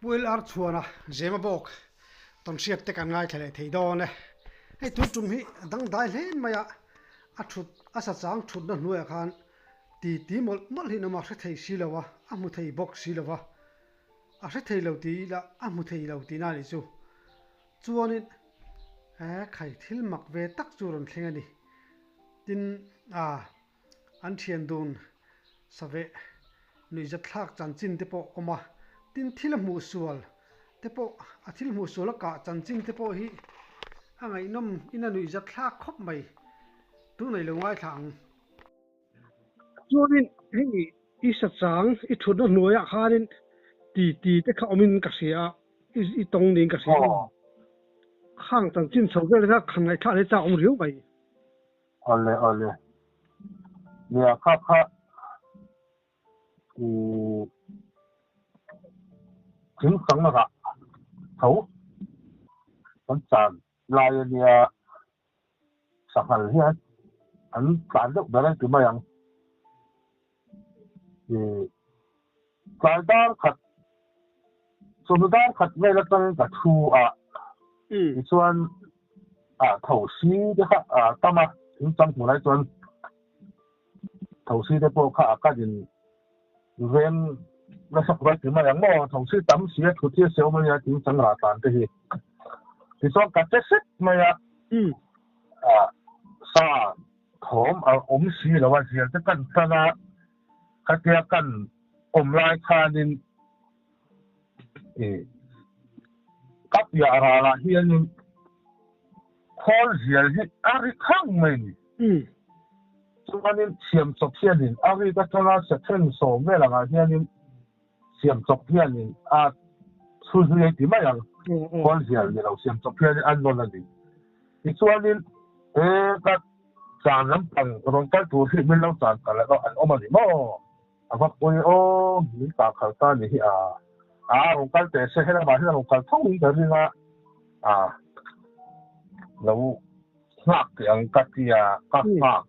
Buil ar chuana zema bok ton siat te kan ngai thale thei done hei tu tum hi dang dai hle maya a thut asa chang thut na hnuai khan ti mol mol hi na ma hre thei si lawa a mu thei bok si lawa a hre thei lo ti la a mu thei lo ti na ni chu chuanin khai thil mak ve tak chu ron thlenga ni tin an thian dun save nui za thlak chan chin te po oma tin thil mu sual te po a thil mu sual ka chan chin te po hi angai nom ina nui za thlak khop mai tu nei lo ngai thang chuanin hei I sa chang I thut na hnuai khanin ti te kha omin ka sia I tong ning ka sia khang chan chin chho ve la khan ngai tha le cha ong riu mai ole nia kha chính sống là cả thấu con chán lại nia sắp hẳn hết anh chán được đó là cái mà yang thì cái đó khát số đó khát về là con cả thu thì chuan thấu xí đó tâm chính trong của lại chuan thấu xí đó bộ khá cái gì ven nó sắp tới cái mà yang mò thấu xí tắm xí thu tiết xéo mà ya chính trong là tàn cái gì thì cho cả chất xích mà ya sa thom ống xí là vậy gì cái căn sana cái kia căn lại khanin cấp ya ra là hiền call gì ari khang mình cho nên xiêm chọc hiền ari cái cho nó sẽ thành số mấy là cái hiền xiêm chọc hiền su su thì mà yang call gì là xiêm chọc hiền anh nói là gì thì cho nên cái chàng lắm bằng còn cái tuổi thì mình lâu chàng cả lại đó anh ôm mà gì mà phát ôi mình cả khởi ta thì còn cái để sẽ là mà là còn thông minh cái gì mà lâu khác yang cái gì các khác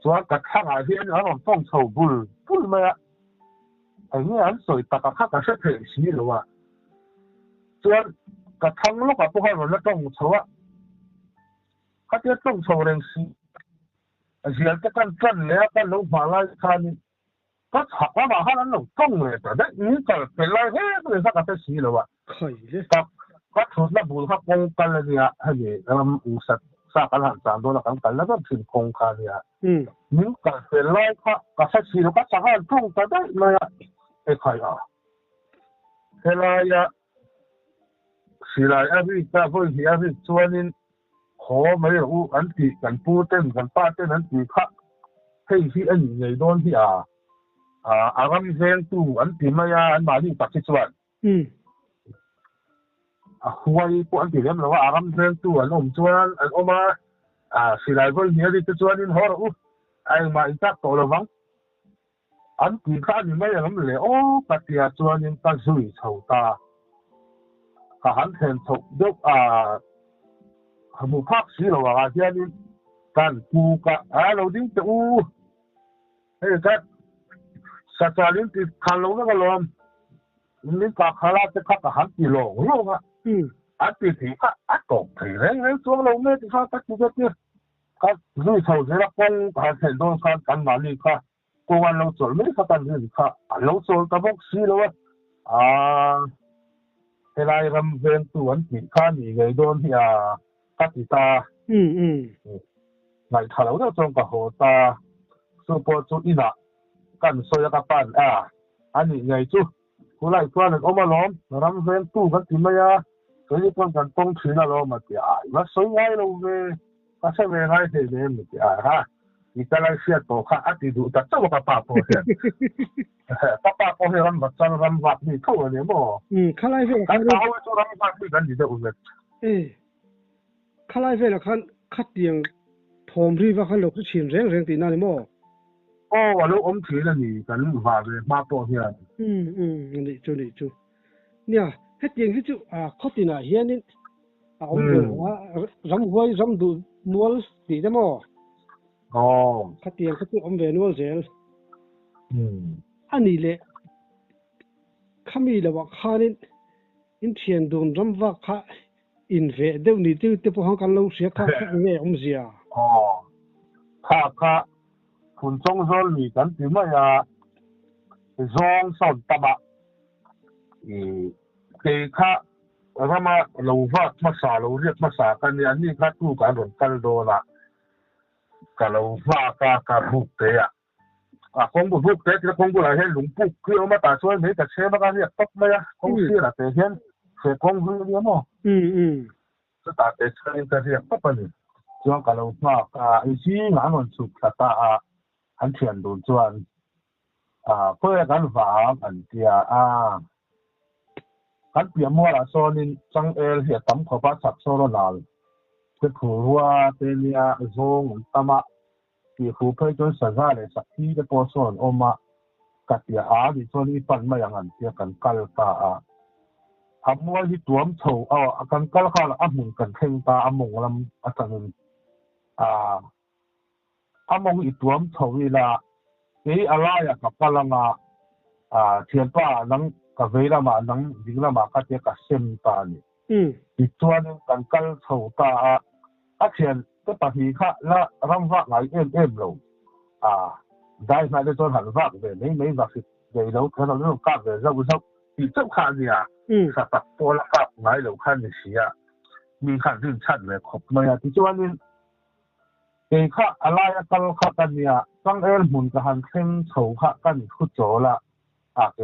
cho cái khác thì anh còn phong sầu bul mà anh anh soi ta cái khác sẽ thể gì rồi cho cái thằng lúc mà bố hai nó trong sầu cái tiết trong sầu đen xí giờ cái căn này cái lỗ mà lại khan cái học mà hắn nó trong người ta đấy những cái lại hết người ta cái xí rồi cái thứ nó bùn khác công cái là gì hay gì làm sát sát cái hàng trăm đô la cái là cái tiền công cái gì những cái lại cái xí rồi cái sao trong cái đấy mà cái cái là xí lại cái vui thì cho nên khó mấy là anh thì cần bu tên cần ba tên anh thì khác hay khi anh người đó thì anh xem tu anh thì mà anh bảo đi tập thể dục huay của anh thì em là anh xem tu anh ôm mà xí lại với nhiều thì cho nên họ anh mà anh chắc tổ là vắng anh thì khác thì mấy là lẽ cái thì cho nên ta duy sầu ta hắn thêm thuộc được một phát xí rồi à cho nên cần cu cả lâu đến từ cái sa cha đến từ khăn lâu nó còn nên cả khá là cái khác hắn thì lâu luôn anh thì các cổng thì đấy xuống lâu nữa thì sao các chú kia các dư sầu thế là con cả thành đôi con cắn vào đi cả công an lâu rồi mấy các bạn gì cả lâu rồi các bác sĩ rồi thế này làm viên tuần thì khăn thì người đôn thì các chị ta ngày thảo luận trong cái hồ ta support cho ina cần soi các bạn anh ấy ngày chú cô lại qua được ôm lom làm viên tu các chị mày cái gì con cần tông thuyền là mà chị nó soi ngay luôn về các sẽ về ngay thì về mà chị ha thì ta lại sẽ tổ khác thì đủ ta cho các bạn thôi các bạn có thể làm vật chân làm vật thì thôi đấy mà khai lại về cái sao cho làm vật thì cần gì đâu vậy khai lại về là khát tiền thom ri và khát lộc chìm rèn tí nào đấy mà lúc ông chỉ là gì cần vào về ba bộ here đi chú nè hết tiền hết chú khát tiền à hiện nên ông về rắm quay rắm đủ nuôi tí đấy mà khát tiền ông về nuôi rèn anh đi lệ khami là vợ khanin in thiền đồn râm vạc khá in về đâu nị tiêu tiêu phong kan lâu xia khá nghe ông gì à khá phun trong rồi mi kan ti mai ya zong son tama ke kha rama lo va masa lo riat masa kan ni ani kha tu ka ron kal do la ka lo va ka buk te ya kong bu buk te ki kong bu la he lung puk ki ma ta chuan me ta che ma ka riat tok ma ya kong si la te hian se kong hu ni mo ta ta te chen ka riat tok pa ni chuan ka lo va ka i si nga non su ta ta an thian dun chuan พื่อกันฝากอันเดียกันเปียมัวละโซนินจังเหตุตั้มขบสับโซโรนาลคือผัวเตียโซงตามะที่ผู้เพื่อจนสัญญาเลยสักที่จะพอส่วนออกมากัดเดียดิโซนี่ปันมาอย่างนั้นเดียกันกัลตามัวที่ตัวมโฉกันกัลข้าละมุงกันเข่งตามุงลำอันนั้นมุงอีตัวมโฉนี่ละนี่อะไรกับพลังเทียนป้านังกับเวลามานังดิ่งละมาก็จะกับเส้นตานี่อีกตัวนึงกันกัลโฉตาเทียนก็ปะฮีค่ะและรำว่าไงเอ็มลงได้มาได้ตัวหันว่าเลยไม่ว่าสิเดี๋ยวเราเรื่องกับเราอีกเจ้าข้าเนี่ยสัตว์ตัวละกับไงเราขั้นเสียมีขั้นเรื่องชัดเลยขบมาที่ตัวนี้ค่ะอะไรกัลค่ะกันเนี่ยตั้งมุนกันเข่งโฉค่ะกันขุดโจละเ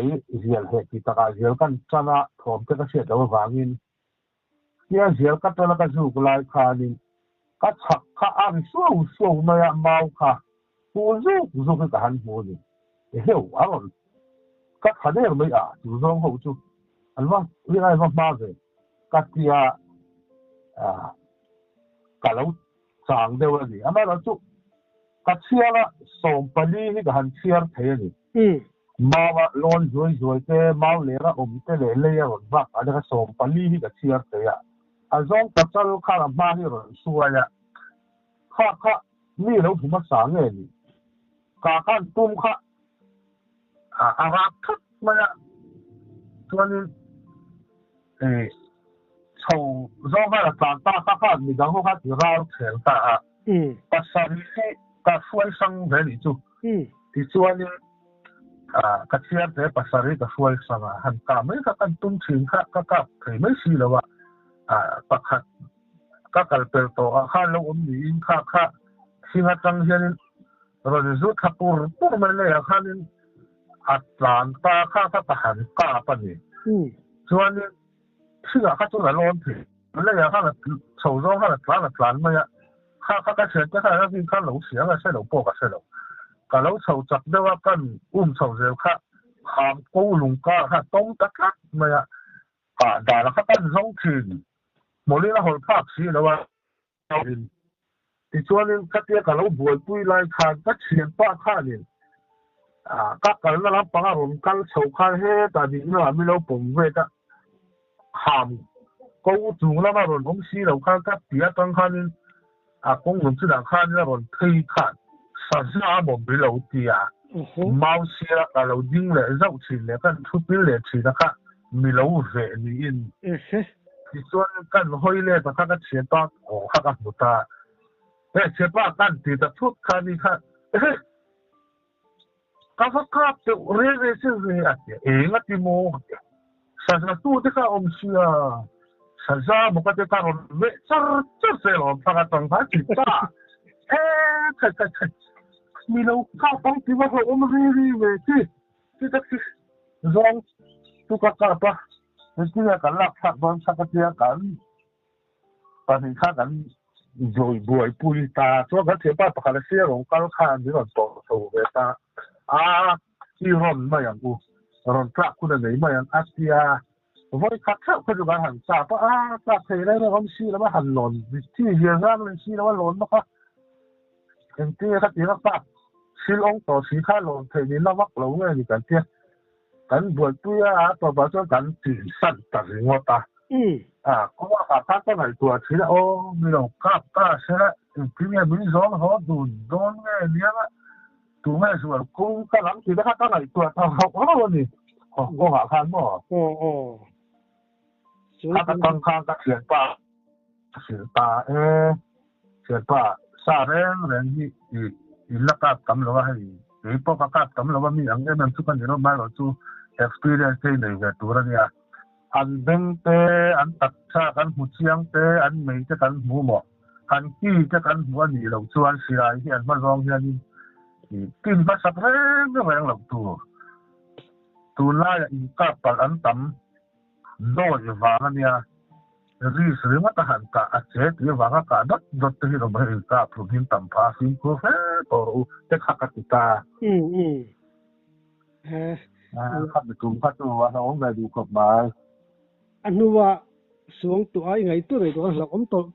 รียลเหตุที่ตะการเรียลกันจะน่ะผมจะเสียดาววางินเรียลกันตัวละกันสู่กลายคานินก็ฉักค่ะสู้มาอย่างเมาค่ะผู้สู้กันหัวนี่เหี้ยวก็ขันได้ไม่จู่ร้องหูจู่อันว่าเรื่องอะไรมากเลยก็ที่ก็เราสั่งเดียวนี่อันนั้นเราจู่ก็เชื่อละส่งไปนี่ก็หันเชื่อเท่านี้มาว่าร้อนรวยแต่มาเลยละแต่เลยอ่ะว่าอันนี้ก็ส่งไปนี่ก็เชื่อเท่าอันส่งตัดจะลูกค้ามาที่เราช่วยอ่ะค่ะนี่เราถึงมาสั่งเองการตุ้มค่ะรักทุกมาตัวนี้从绕开了长大你然后他就绕前把山西把双生在里住ที่ส่วนนี้กระเทียมแต่ภาษาเรียกช่วยสั่งหันตาไม่ก็กันตุ้มชิงก็เคยไม่ชีแล้วว่าปักขัดก็กลายเป็นตัวข้าลงมีข้าสิ่งต่างๆนี้เราจะรู้ทับปูมันเลยข้านี่อัตลันตาข้าทหารก้าปนี่ส่วนนี้สิ่งข้าตัวละล้นถึงมันเลยข้าโฉมร้องข้าหลานมาข้าก็เชื่อจะข้าที่ข้าหลงเสียก็ใช่หลงโปก็ใช่หลงก็เราโฉมจับได้ว่ากันโฉมเร็วข้าหามกู้ลุงก้าข้าต้องตะกักมาด่าแล้วข้ากันร้องคืนหมดเลยละหดภาคสีแล้วว่าที่ช่วงนี้ก็เที่ยวกับเราบวชปุ้ยไล่ทานก็เชียนป้าข้าเนี่ยก็กันแล้วรับฟังผมกันโฉมข้าเฮแต่ดีเนาะไม่รู้ผมเวทหามกู้จุงแล้วมาหล่นผมสีเราข้าก็เปียตั้งข้านี่กงหล่นที่หลังข้านี่หล่นที่ข้าสัญญาผมไม่รู้ดีเมาเสียแล้วเราดิ้งเลยเจ้าชินเลยกันทุบไปเลยชินนะครับไม่รู้เรื่องนี้ที่ส่วนกันห้อยเลยแต่ข้าก็เชียนป้าข้าก็หมดตาเชียนป้ากันตีแต่ทุกข้านี่ข้าข้าจะเรียนสิ่งนี้ก็ที่โม่สัญญาตู้ที่ข้าเสียสัญญามันก็จะการเวชจะเสียหรอข้าก็ต้องหาจิตตาใช่มีเราข้าต้องที่ว่าเขาเรียนที่จะร้องตุกกะปะที่จะกันลักขัดบอลสักทีกันตอนนี้ข้ากันบวยปุยตาช่วงกันเทียบป้าประกาศเสียหลงกันข้านี่หล่นต่อสู้เวตาที่ร่อนมาอย่างกูร่อนพระคุณไหนมาอย่างอาเซียผมว่าข้าเข้าปัจจุบันหันซาปะพระเทได้แล้วเขาชี้แล้วว่าหันหล่นที่เยอะมากเลยชี้แล้วว่าหล่นนะคะอย่างที่ข้าตีนักปราบชี้ลงต่อชี้ข้าหล่นเทนี้นักวักหลงเลยกันเทียกันบวชปุยต่อไปจนกันตีสั้นตัดหัวตาก็ว่าข้าก็ไหนตัวชี้แล้วโอ้มีเราก้าใช่แล้วที่เนี่ยมีสองเขาโดนไงเนี่ยละตัวแม่ส่วนกูก็หลังตีแล้วข้าก็ไหนตัวทำเขาวันนี้ ก็หาคันบ่ถ้าก็ต้องข้างก็เขียนป่าเขียนป่าเขียนป่าซาเรื่องที่อีลักษณ์กำลังว่าให้อีพวกประกาศกำลังว่ามีอย่างเงี้ยมันทุกคนจะรู้มาแล้วจู่ experience ที่ไหนกันตัวเนี่ยอันเบ่งเตอันตัดชากันหูเชียงเตอันไม่จะกันหูหมอกอันกี้จะกันหัวหนีเราชวนเสียที่อันมาลองเฮียนี่กินมาสักเรื่องก็ไม่ต้องหลับตัวน่าจะอีกกับปันอันต่ำโดนวางเนี่ยรีสเรื่องว่าทหารกะอาเจที่วางกะดดที่เราไม่รู้กับพวกนี้ต่ำพาสิงคูเฟ่ตัวเด็กขัดติตาขัดไปจุ่มขัดตัวเราไม่ดูกฎหมายอันนู้ว่าสวงตัวไงตัวไหนตัวเรา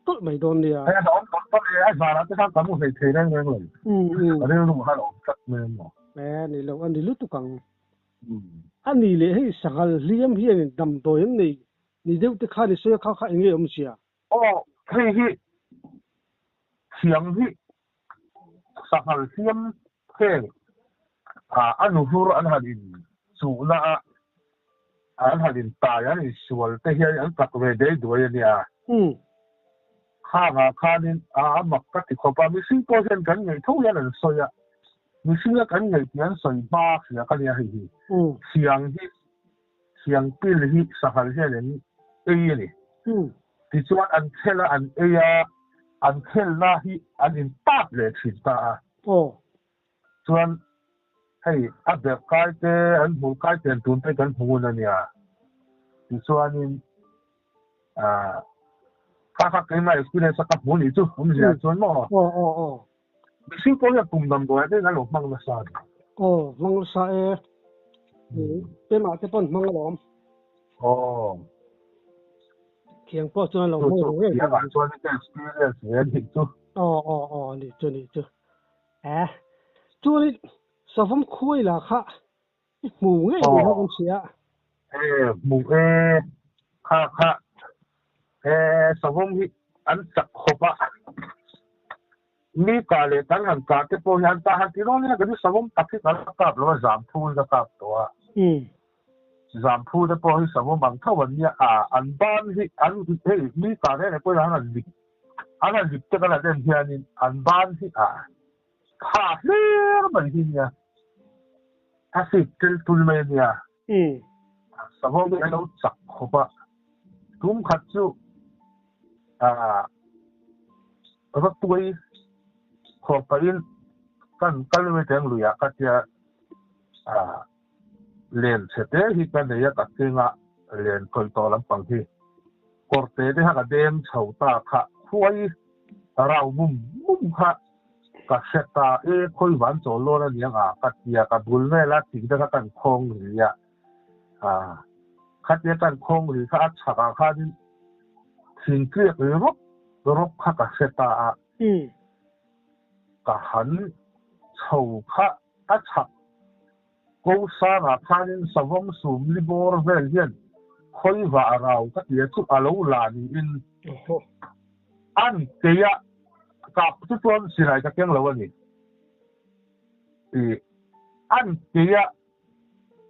ต้นไม่โดนเนี่ยไอ้เราต้นไอ้สาระที่ทำกับมันเทได้เงินเลยอันนี้รู้ว่าเราจัดเงินหรอแม่นี่เราอันนี้รู้ตุกังอันนี้เลยให้สังเลี้ยมเฮียนดำตัวยังนี่เดี๋ยวจะข้าได้ช่วยข้าอย่างเงี้ยมั้งเสียที่เสียงที่สังเลี้ยมเพ่งอันนู้นอันหัดินสูน่ะอันหัดินตายอันนี้ส่วนแต่เฮียอันตักเวได้ด้วยเนี่ยข้านี่มักกะติขบมีสิ่งตัวเช่นกันไงทุกอย่างนั้นสวยมีสิ่งกันไงที่อันสวยมากเสียกันเนี่ยให้เสียงปีนที่สังเลี้ยมนี่ที่ส่วนอันเทลอันอันเทลน่ะที่อันอินตักเลยสิตาส่วนให้อัปเดตกายเตอันหูกายเตนตุนไปกันหูนั่นเนี่ยที่ส่วนนี้ข้าเกิดมาเอ็กซ์เพรียนสักกับหูนี่จู่ผมเสียส่วนมั้งมีสิ่งตัวอย่างปุ่มดำตัวนี้งั้นหลงมังละซาดมังละซาเป็นมาจะป้นมังละหลอมเขียงพ่อส่วนเราไม่รู้เรื่องการส่วนนี้เป็นสิ่งที่เสียดีจู่นี่จู่จู่นี่สมคุยละค่ะหมูไงเขาคนเสียหมูค่ะสมที่อันจักขบมีการเลยตั้งหันการที่พอยันตาหันที่โน่นเนี่ยก็ที่สมตัดที่กันกับแล้วจามพูดกับตัวจามพูดที่พอที่สมบางเท่าวันนี้อันบ้านที่อันที่มีการเนี่ยพอยันอันลิบจะกันอะไรเดียวนี่อันบ้านที่ขาดเลยมันที่เนี่ยถ้าสิตุลเมียสมองเราจักขบทุ่มขัดจู่รถตัวขบไปกันเลยไม่ถึงลุยก็จะเรียนเสร็จที่กันเนี่ยก็จริงเรียนคอยต่อลำพังที่กอดเตะที่หากเดินเฉาตาค่ะคุยเรามุมค่ะก็เสตาคอยวันโจโลนั่นยังก็เดียกับบุญแม่ละสิ่งที่เขาตั้งคงหรือคัดเดียตั้งคงหรือเขาฉากเขาที่สิ่งเกี่ยวกับรบค่ะก็เสตาก็หันเฉาค่ะฉักกูสารพันสวงสูงลิบอร์เวลเยนคอยว่าเราก็เดียทุกอารมณ์ลานินอันเดียกับทุกคนสิไหนจะเก่งแล้วนี่อันเดีย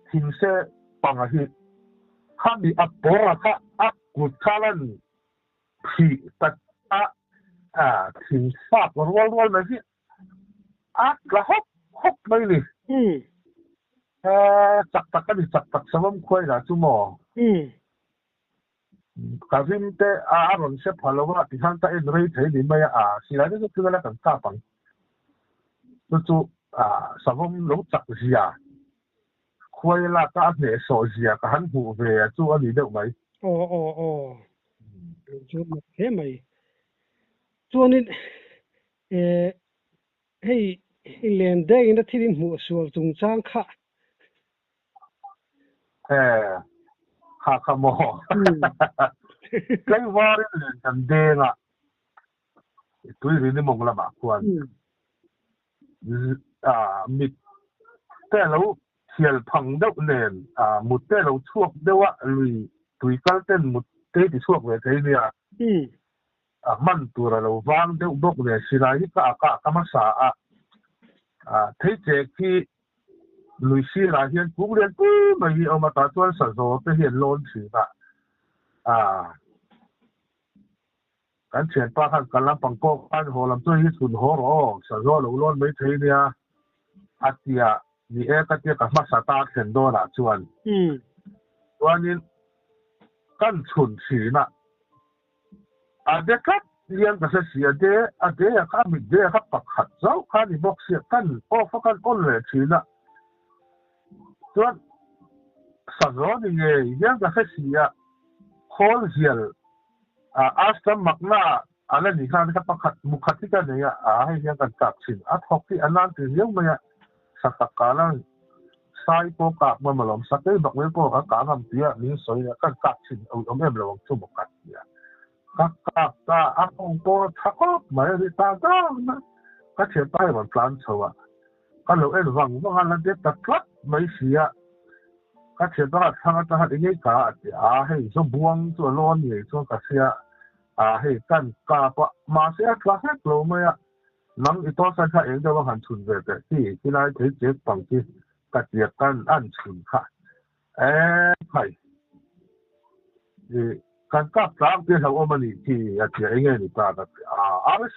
ทิ้งเสียปังหิข้ามีอัปโประค่ะอัปกุศลันผีตัดทิ้งซากรัวๆเลยสิอัปละฮกไม่เลยจักกันจักสมมคุยนะจุ่มกับที่นี่แต่อารมณ์เสียพอแล้วว่าที่ท่านแต่เอ็นรีเทนี่ไม่สิแล้วนี่ก็คืออะไรกันกับปังจู่สมมรู้จักเสียคุยละก็เหนื่อยโซเสียก็หันหูเวียจู่อันนี้ได้ไหมจู่มันเห็นไหมจู่นี่ให้เรียนได้ยินที่ดินหัวสวมตรงจ้างค่ะข้าโมก็ว่าเรื่องกันเด้งตัวนี้นี่มองละมากกว่ามิดแต่เราเที่ยวพังเด็กเนี่ยมุดแต่เราช่วงเดียวว่าลุยตุยกันเต้นมุดเตะที่ช่วงเวทีเนี่ยมันตัวเราวางเด็กบกเนี่ยสิไรที่ก็มาสาที่เจที่ lui xí là hiện cũng liên cú mà hi ông mà ta tuân sở rồi cái hiện lôn chỉ là cái chuyện ba khăn cái làm bằng cô anh hồ làm tôi hi sùn hồ rồi sở rồi lũ lôn mấy thế nè tia ni cái tia cái mắt ta hiện đó là chuẩn cho nên cái chuẩn chỉ là để các liên cái sự để các mình để các bậc hạt giáo các đi bốc xếp cái ô cái ôn lệ chỉ là cho sở rồi thì liên cái sự khôn hiền asam makna ala ni kan ka pakhat mukhati ka ne ya hai yang kan tak sin at hoki anan ti yang ma sakakala sai po ka ma malom sakai bak we po ka ngam tia ni soi ya kan tak sin om em lo chu mukat ya ka ta akong po thako ma ri ta ta na ka che tai ban plan chowa ka lo en wang ma han de ta tlat mai sia ka che ta thang ta ha ni ka hai so buang so lon ni so ka sia hey kan ka pa ma se atla het lo ma ya nang ito sa kha eng da wa han chun ve te ti lai te je pang ti ka ti kan an chun kha phai kan ka tlang te ho ma ni ti ya ti eng ni ta da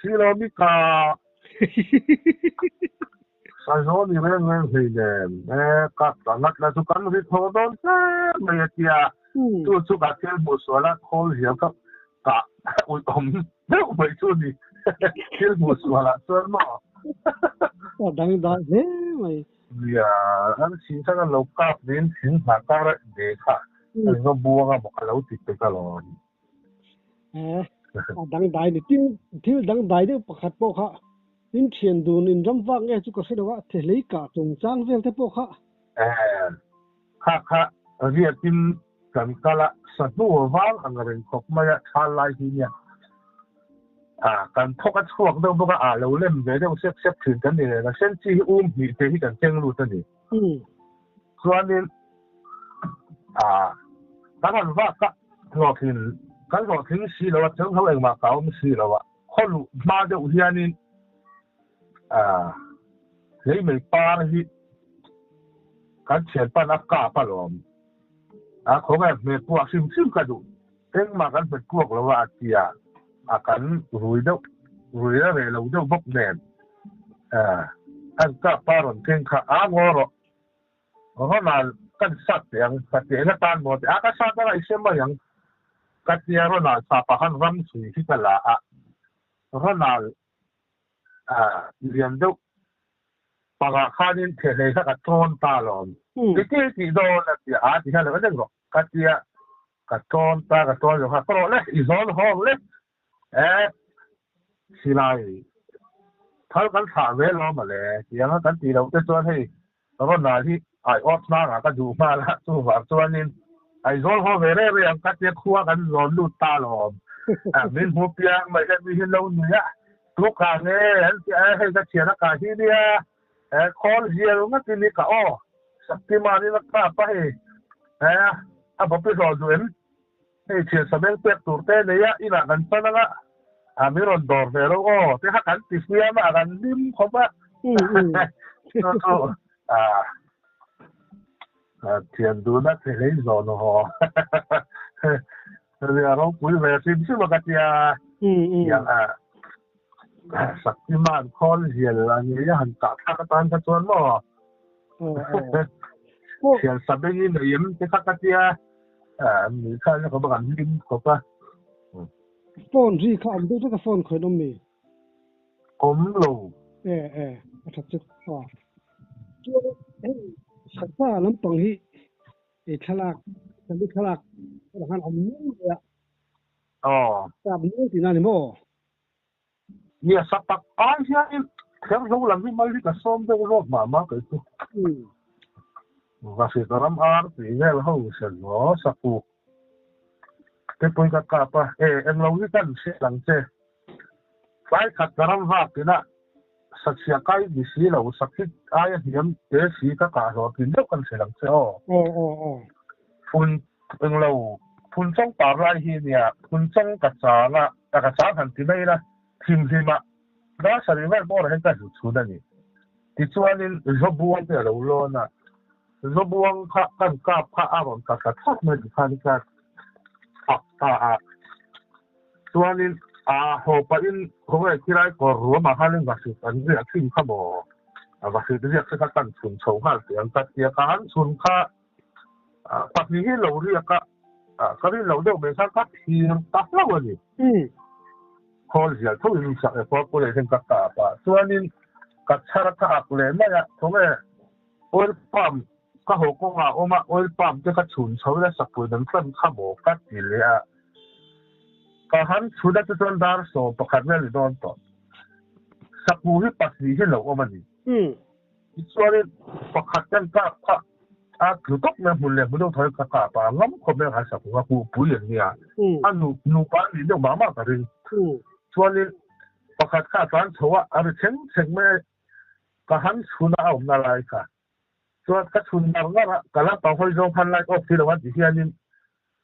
si lo mi ka sa zo ni ren he ne ka ta ngat la tu kan ri tho don se ma ya ti ya tu ka te mo so la khol hiam ka ui ông đâu phải cho gì chưa mua sữa là sữa mà đang đợi thế mày anh xin sang cái lộc cáp đến xin hạ cao đấy để khá anh có buông à một cái lẩu thịt cái lò đang đợi thì thiếu đang đợi đấy bắt bộ khá tin tiền đồ nên dám vang nghe chú có sẽ đâu thế lấy cả trồng trang về thế bộ khá khá việc tin kan kala sa tu wal ang ren khop maya thalai hi nya kan thoka chuak do boka lo lem ve do sep sep thin kan ni la sen chi hi te hi kan cheng lu ta ni chuanin kan han wa ka lo thin si lo chang ho eng ma ka si lo wa kholu ma de u hianin lei mai pa hi kan chen pa na ka pa lomของแบบเมื่อพวกซิมกระดูเอ็งมากันเป็นพวกเราว่าเกียกันรุยแล้วเราเจ้าบกแดนอันก็ปารอนเก่งข้างอรเพราะนั้นกันสัตว์อย่างสัตว์อย่างการหมดก็สัตว์อะไรเช่นว่าอย่างกัตยาเราหนาสาปหันรำสุยที่กันละเพราะนั้นเรียนดูปากข้านินเทเลสักต้นตาลอนที่โดนที่ที่นั่นก็จะบอกกัตยากระต้นตากระต้นอยู่ครับเพราะเลยอีโซนห้องเลยสิไลถ้ากันถามเวลามาเลยอย่างนั้นกันตีเราจะชวนให้แล้วก็นาที่ไอออฟน่าก็อยู่มาละตัวแบบชวนนี่ไอโซนห้องเวลาเรื่องกัตยาคั่วกันร้อนลุดตาหลอมมีหัวเปียงไม่ใช่มีเห็นเราเนี่ยทุกครั้งเนี่ยให้จะเชียร์นักการที่เนี่ยคอลเจียร์งั้นที่นี่ก็อ๋อสักที่มานี่นักการไปผมไปรอดูเอ็มให้เชียร์สมัยเป็ดตัวเต้เนี่ยอีน่ะกันซะนะมีรอนดอร์เวลก็ที่ฮักกันติดเสียมากันดิ้มเขาว่าเทียนดูนักเทเลนส์เนาะเรื่องเราคุยเรื่องซิมกันอย่างสักที่มาคอลเจียร์อะไรอย่างหันตัดทักตันทักชวนเนาะเชียร์สมัยนี้เนี่ยยังที่ทักที่มีค่าแล้วก็บางอันดิ้มเขาว่าโฟนที่เขาเอาตัวก็โฟนเคยต้องมีผมรู้ชัดจุดช่วงสักว่าน้ำปังที่ฉลากฉันดูฉลากทหารเอามือเลยจับมือที่นั่นนี่มั้งเนี่ยสักปักอ้ายเนี่ยแค่รู้หลังที่มาลิกซ้อมได้รอบมาเกิดขึ้นว่าสิตรำอาร์ตีเนี่ยเขาเสนอสักปูแต่ปุ่นกับกาปะเอ็งเราที่กันเสียหลังเจ้ไปขัดตรำว่ากินะสักเสียใกล้ดิสีเราสักที่อายเหียมเจสีกับกาเรากินเดียวกันเสียหลังเจ้ฝุ่นเอ็งเราฝุ่นช่องป่าไรที่เนี่ยฝุ่นช่องกัดสาละแต่กัดสาทันทีไม่ละทีมอะแล้วสริวัลบอกอะไรให้กันสุดๆนั่นนี่ที่ชวนนี่รบบัวเดี๋ยวเราล้อนะ zo buang kha kan ka pha aron ka ka thak me khan ka ta a chuanin ho pa in ho ngai kirai ko ru ma halin va si an ri akin kha bo va si ri ka kan chun chho ha tiang ka tia ka han chun kha pa ni hi lo ri ka ka ri lo de me sa ka thiang ta lo ni hol ya thu in sa e po ko le sen ka ta pa chuanin ka chara ka ak le ma ya thome oil palm ka ho ko nga oma oil palm te ka chun chho le sa pu dan san kha bo ka ti le a ka han chu da chuan dar so pakhat le li don to sa pu hi pa si hi lo oma ni chuanin pakhat kan ka kha a lu tok me mun le mun do thoi ka ka pa ngam ko me ha sa pu ka pu pu yen ni a nu pa ni de ma ma ka rin chuanin pakhat kha tan chowa a ri cheng me ka han chuna au na lai ka chuan ka chun na nga ka la pa hoi zong han lai ok ti lo wa ti hianin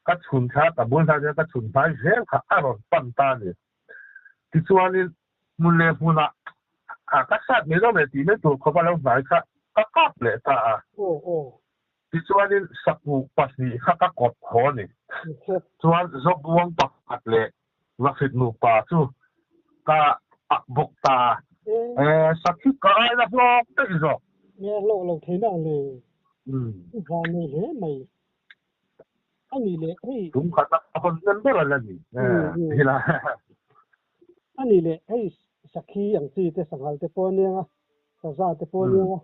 ka chun tha ka bul tha ka chun phai zel kha aron pan ta ni ti chuanin mun le huna ka sat me lo me ti me tu ko pa lo vai kha ka kap le ta a ti chuanin sapu pasi kha ka kop ho ni chuan zo buang pakhat le wa fit nu pa chu ka bok ta sakhi ka ai la lo te zo nghe lộ thế nào là và này thế mày anh ấy lệ hey đúng khá là con nhân rất là gì thì là anh ấy lệ hey sakhi ang si te sanghal te pon nga sa za te pon nga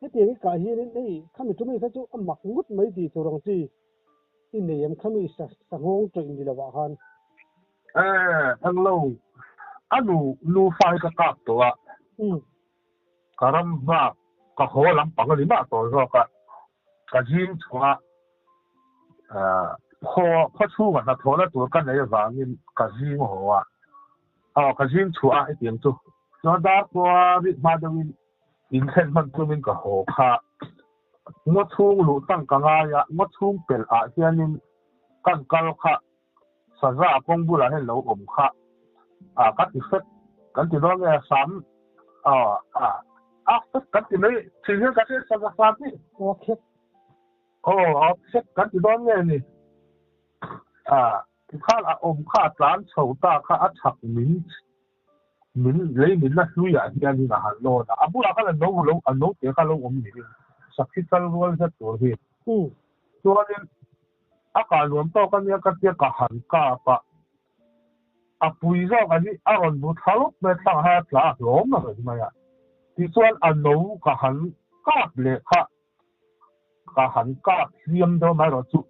thế thì cái cả hi đến đây khami tumi sa chu amak ngut mai ti chu rong chi in nei em khami sa sangong trin di la wa han anh lâu anu nu phai ka kap to a karam ba ka ho lam pang li ma to ro ka jin chwa ho chu wa na tho la tu kan nei wa min ka jin ho wa ka jin chwa ai tiang chu no da ko ri ma da win in khen man tu min ka ho kha ngo chung lu tang ka nga ya ngo chung pel a hianin kan kal kha sa za kong bu la hen lo om kha ka ti fet kan ti do nge sam kan ti nei thi hian ka se sa za sa ti okay set kan ti do nge ni kha a om kha tlan chho ta kha a thak min lấy min na hui ya hian ni na han lo na abu la ka lo an no te ka lo om ni sakhi kal rol sa tur hi chuanin a ka luam to kan ya ka tia ka han ka pa a pui zo ka ni a ron bu thalop me tang ha tla lom na ka ma ya ti chuan an no ka han ka le kha ka han ka hiam do ma ro chu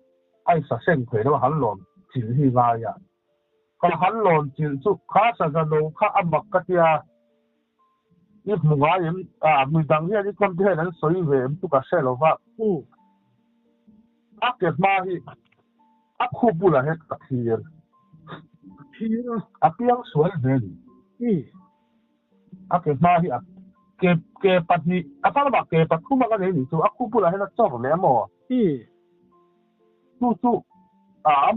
ai sa sen khwe do han lom chin hi nga ya ka han lom chin chu kha sa ga no kha amak ka tia if mu nga yem mi dang ya ni kom the nan soi ve em tu ka se lo va a ke ma hi a khu bu la het ka thier a piang sual ve ni a ke ma hi a ke pat ni a pa ba ke pat khu ma ka ni chu a khu bu la het na chok le mo chu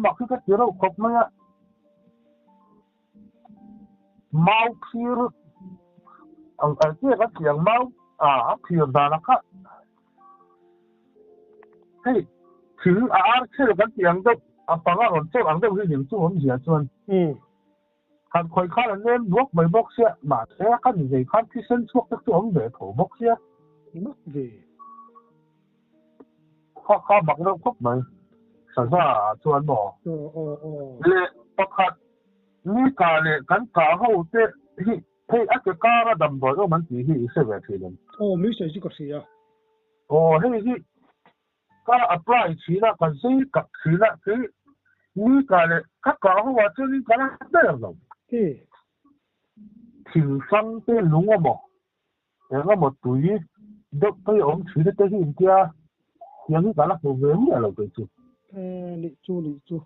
ma khu ka tiro kop ma ya mau phir ang kia ka tiang mau phir da na ka hey phir che ka tiang do pa nga ron che ang de hi ning chu hom sia chuan kan khoi kha la nen bok mai bok sia ma se ka ni dei khan thi sen chuak ta chu hom ve tho bok sia mất về kha mak do kop mai sa sa chuan mo le pakhat ni ka le kan ka ho te hi hey a ke ka ra dam bo do man ti hi se ve thi len mấy sợi chỉ có gì à hey hi ka apply chi na ka sei ka chi na ki ni ka le ka ho wa chu ni ka na de lo thing sang te lung mo nga mo tu yi do pe om chi de te hi tia yang ka la ho ve mi lo ke chu lị chu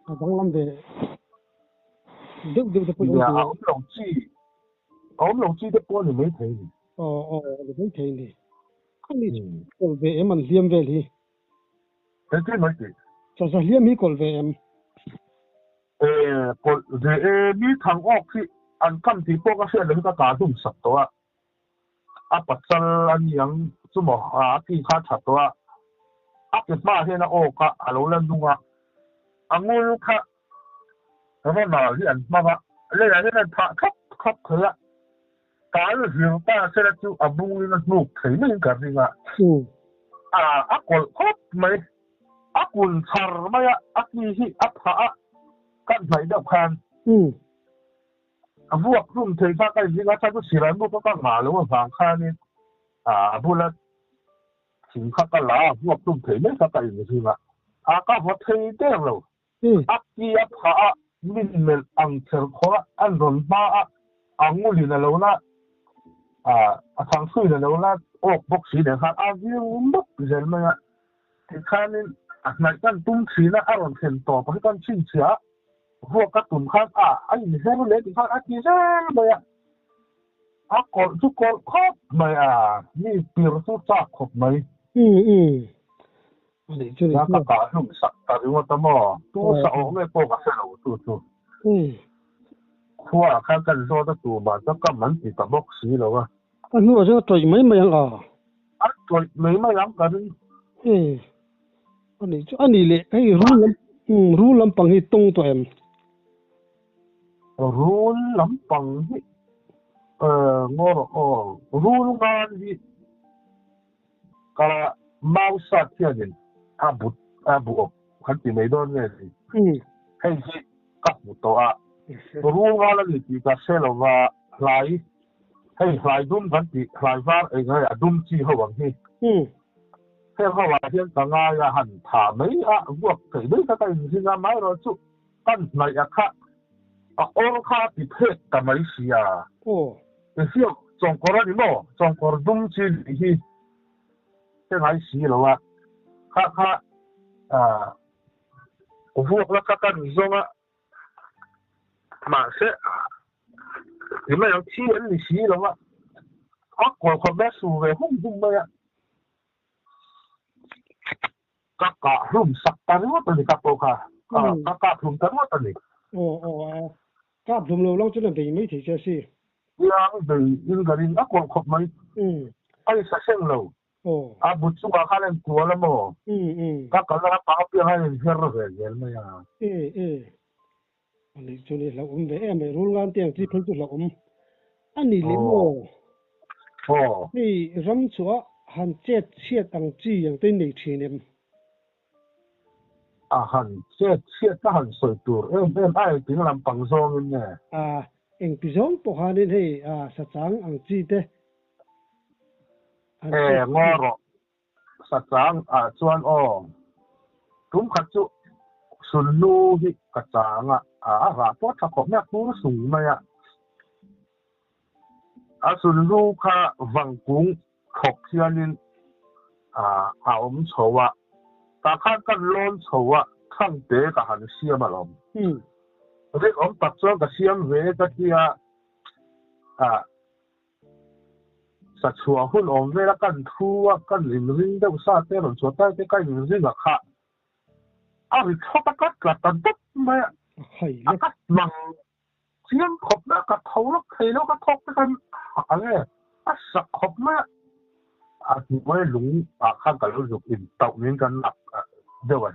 à bằng lắm về được được ya om lo chi de po ni me thei ni được mấy thế này không đi còn về em ăn liêm về đi te ti mai ti sa liêm mi còn về em ko de mi thang ok ki an kam ti po ka se le ka dum sat to a pa chal an yang chú mò kỳ khá chặt đó áp cái mà thế nó lâu lần đúng không ngồi khá nó nào thì anh mà lấy ra thế là khắp thế cái là riêng ta sẽ là chú bung lên nó thấy mình cả gì còn khóc mấy còn thở mấy đi hạ các này đọc khan vuộc luôn thấy ra cái gì nó chắc có chỉ là một cái mà lúc mà vàng khan nên bu là chính khắc cái lá vuộc luôn thấy mấy cái gì mà các vật thấy đấy rồi đi hạ mình ăn theo khó ăn rồi mà ngủ đi là lâu na thằng suy là lâu na bốc xí để khan riêng mất rồi mà thì khan nên này căn tung xí là ăn thêm to có căn chinh xía vuộc các tụm khan anh sẽ nó lấy thì khan đi ra bây giờ còn chú con khóc mày như biểu số chắc khóc mày các cả không sắc tại vì mà tao mò tu sáu mấy cô bác sĩ nào tu khoa khăn cần số đó tu mà tất cả mình chỉ tập bốc xí rồi anh nói cho tôi mấy mấy anh tôi mấy mấy cái anh đi lệ cái rú lắm bằng cái tung tụi em rú lắm bằng ngô rú ngan gì cả mau sát thiên nhiên abu hắn chỉ mấy đôi nghe gì hay gì các bộ tổ rú ngan là gì cả xe là lại hay lại đúng hắn chỉ lại vào người đúng chi hậu bằng gì thế họ là hiện tại ngay hẳn thả mấy vuộc thấy mấy cái gì ra máy rồi chú căn này khác khác thì hết cả mấy gì cái gì trong cổ ra đi mà trong cổ đúng chi thì thế mấy gì rồi khác vuộc là các cái gì mà sẽ thì mấy ông chi anh gì rồi còn không biết số về không đúng mấy các room sắc tan hết rồi các cô các room tan hết rồi các room lâu lâu cho nên thì mấy thì sẽ gì thì những cái này còn không mấy ai sẽ xem lâu bút xuống khá là tua lắm mà các là bảo tiêu hay là rồi vậy mà anh cho nên là về em rồi ngan tiếng chỉ phải là anh đi lấy mồ thì rắm chúa hắn chết chết tăng chi yang tên này chi nem hắn chết cái hắn soi tour em ai tiếng làm bằng zong nhỉ em bị zong bộ hắn nên hay sát sáng ang chi thế ngô rồi sát sáng chuan chúng khát chú xuân nu hi cát sáng ra tốt chắc có mấy cú sùng mày xuân nu kha vang cung khóc thiên nên chầu ta khát cái lon chầu khang tế cái hành xiêm mà lòng thế tập cho cái xiêm về cái kia sát chùa hôn về là cái thu cái linh linh đâu sao thế rồi cho tay cái linh linh là khác thì chót cái là tận tất mà cái bằng xiêm khóc đó cái thấu nó thấy nó cái thóc cái này sắc khóc mà thì mới lúng khang cái lúng dục in tạo nên cái nắp đâu vậy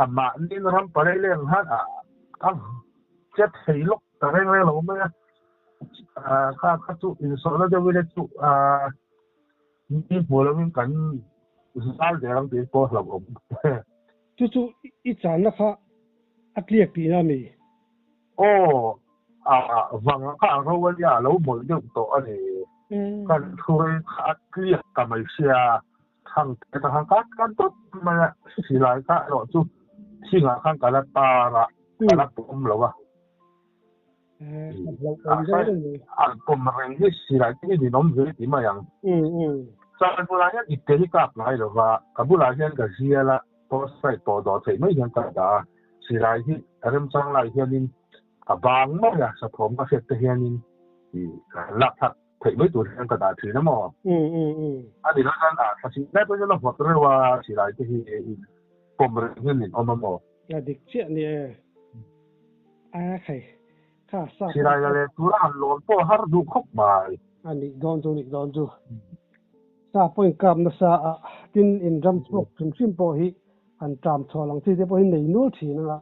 mà nên nó làm phải lên hát chết thấy lúc cái này là mà các chú in số nó cho về chú đi bộ là mình cần sao để làm việc có làm chú ít chán nó khác liệt tí là mi vâng khác rồi bây giờ lâu mới được tổ này cần thôi liệt cả mấy xe thằng các tốt mà chỉ lại các rồi chú chỉ là khang cái là ta là bom rồi bom rồi cái chỉ lại cái gì nó mới thì mà yang sau này là ít cái cáp lại rồi cái bữa nay cái gì là tôi sai tôi thấy mấy hiện tại đã chỉ lại thì em sang lại hiện nên bang mà ya sắp hôm cái sẽ hiện nên thì lắc thật thấy mấy tuổi hiện tại đã thì nó mà thì nó cái chỉ đấy bây giờ nó hoạt rồi chỉ lại thì bom rồi hiện nên mà là địch chuyện này khai chỉ là tu ra lon po har du khóc bài anh đi đón chú sa point kam na sa tin in ram chok thum sim po hi an tram cholang chi te po hi nei nul thi na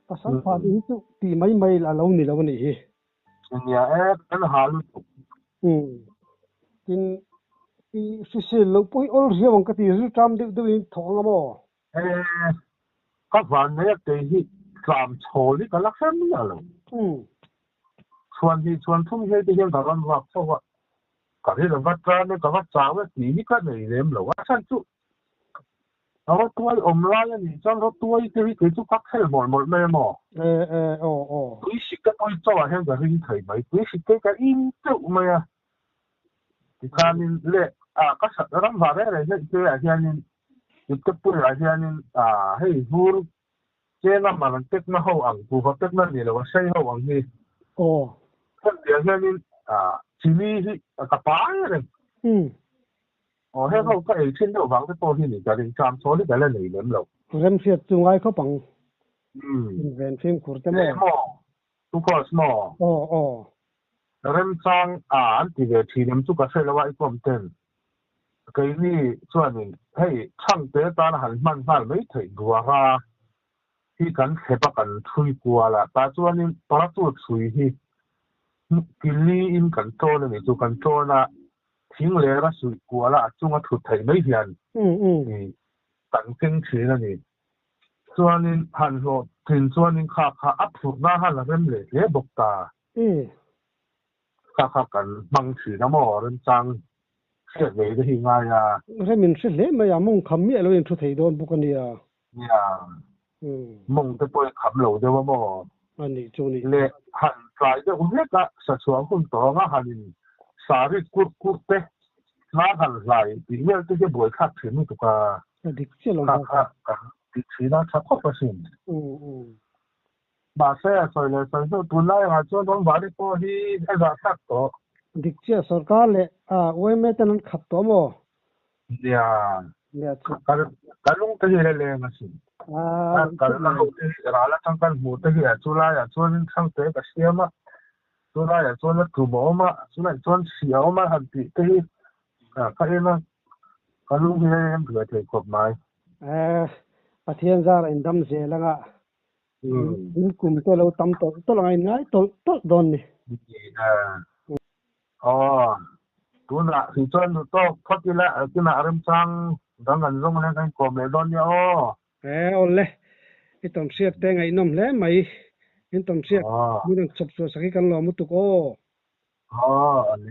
pasal pha hi chu ti mai la lo ni lo ni hi nya an halu tin ti si lo poi ol riawang ka ti zu tram de in thong mo các bạn này cái gì làm错đi cái lắc xem như nào xuân thung hay cái hiện tại làm việc sao vậy cái này là vắt ra nên cái vắt cháo cái gì cái này làm là vắt sang chút đó tôi lại này trong đó tôi cái chút các cái một mấy mà tôi xịt cái tôi cho vào hiện tại hình thấy mấy tôi xịt cái in tụ mà thì nên lệ các sản phẩm vào đấy là cái là hiện itu pun aja ni hey hur kena malang tek na ho ang bu tek na ni lo sai ho ang ni kan dia ni chini hi ka pa re he ho ka e chin do wang to hi ni ka ring cham so ni ka la nei lem lo rem siat chungai ko pang ven phim khur te mo tu ko smo rem chang an ti ve thi nem chu ka se lo wa i kom ten cái gì cho nên hey chẳng tế ta là hành man man mấy thầy đùa ra khi cần sẽ bắt cần thui qua là ta cho nên ta cho thui hi cái lý in cần cho nên cho cần cho là tiếng lẽ là thui qua là chúng ta thu thầy mấy tiền cần kinh chế là gì cho nên hành rồi tiền cho nên khá áp dụng na hành là em lẽ bốc ta khá cần bằng chỉ nó mò lên trang sẽ về cái hình ai cái mình sẽ lấy mà mong khăm miệng rồi thu thấy đồn bốc anh đi mong tới bôi khăm lẩu đâu mà anh đi chỗ này lệ hành trái cái không biết cả sản xuất không tốt ngã hành sản xuất cút thế ngã hành lại thì nhiều cái bôi khác thì mới được đi chơi lòng thì chỉ là chắc không phải xin mà sẽ rồi tuần này mà cho nó vào đi coi đi cái gì khác đó đi chơi sở cá lệ ôi mấy tên khát to mo cái lúc cái gì là mà xin cái lúc thì là thằng cái mù cái gì chú lại chú nên thằng cái xe mà chú lại chú nó thủ mỏ mà chú lại chú xíu mà hành thì cái nó cái lúc thì em vừa thấy cột máy thiên gia là đâm xe là ngã cùng tôi lâu tâm tôi là ngày ngay tôi đòn này tu na si chuan to photi la ki na ram chang dang an rong le kan kom le don yo ole cái tầm siết te ngày năm lẽ mày cái tầm siết muốn chụp số sakhi kan lo mu tu ko anh